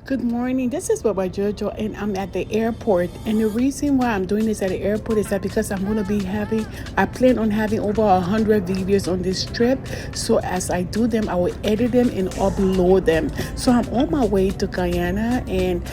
Good morning. This is Baba Jojo, and I'm at the airport. And the reason why I'm doing this at the airport is that because I'm going to be having, I plan on having over 100 videos on this trip. So as I do them, I will edit them and upload them. So I'm on my way to Guyana and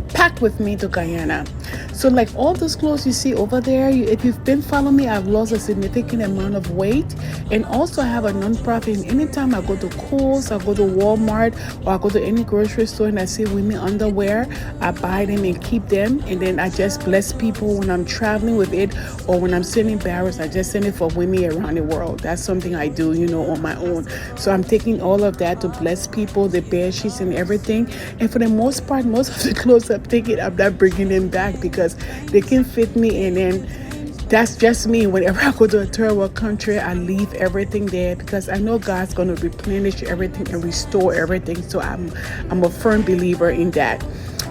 packed with me to Guyana. So like all those clothes you see over there, if you've been following me, I've lost a significant amount of weight. And also I have a nonprofit. And anytime I go to Kohl's, I go to Walmart, or I go to any grocery store and I see women underwear, I buy them and keep them. And then I just bless people when I'm traveling with it, or when I'm sending barrels, I just send it for women around the world. That's something I do, on my own. So I'm taking all of that to bless people, the bed sheets and everything. And for the most part, most of the clothes I'm taking, I'm not bringing them back because they can fit me. And then that's just me. Whenever I go to a third world country, I leave everything there because I know God's going to replenish everything and restore everything. So I'm a firm believer in that.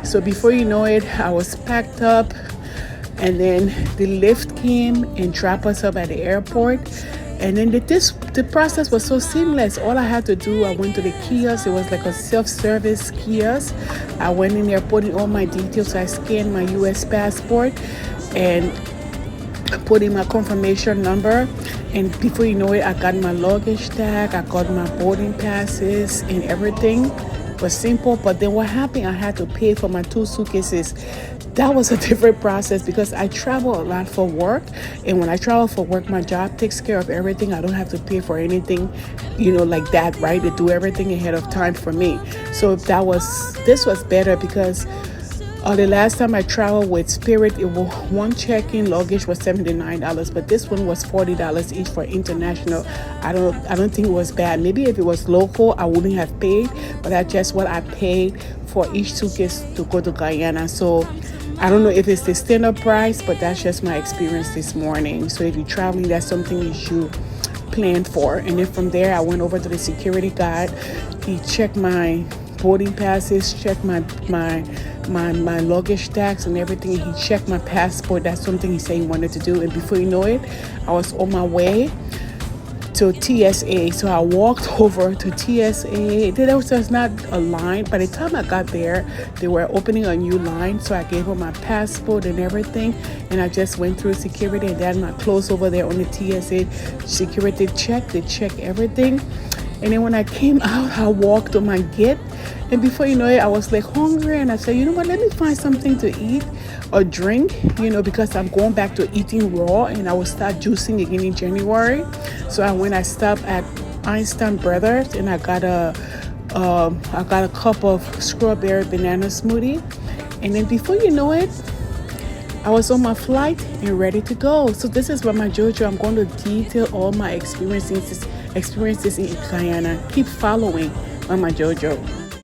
So before you know it, I was packed up, and then the lift came and dropped us up at the airport. And then the process was so seamless. All I had to do, I went to the kiosk. It was like a self-service kiosk. I went in there, put in all my details. So I scanned my U.S. passport and put in my confirmation number. And before you know it, I got my luggage tag, I got my boarding passes, and everything was simple. But then what happened, I had to pay for my 2 suitcases. That was a different process because I travel a lot for work. And when I travel for work, my job takes care of everything. I don't have to pay for anything, like that, right? They do everything ahead of time for me. So this was better because the last time I traveled with Spirit, it was one check-in luggage was $79, but this one was $40 each for international. I don't think it was bad. Maybe if it was local, I wouldn't have paid, but that's just what I paid for each suitcase to go to Guyana. So I don't know if it's the standard price, but that's just my experience this morning. So if you're traveling, that's something you should plan for. And then from there, I went over to the security guard. He checked my boarding passes, checked my luggage tags and everything. He checked my passport. That's something he said he wanted to do. And before you know it, I was on my way to TSA. So I walked over to TSA. There was just not a line. By the time I got there, they were opening a new line. So I gave them my passport and everything. And I just went through security, and then my clothes over there on the TSA. Security checked. They checked everything. And then when I came out, I walked on my gate. And before you know it, I was like hungry. And I said, you know what, let me find something to eat or drink, because I'm going back to eating raw. And I will start juicing again in January. So I stopped at Einstein Brothers, and I got a cup of strawberry banana smoothie. And then before you know it, I was on my flight and ready to go. So this is Mama Jojo. I'm going to detail all my experiences in Guyana. Keep following Mama Jojo.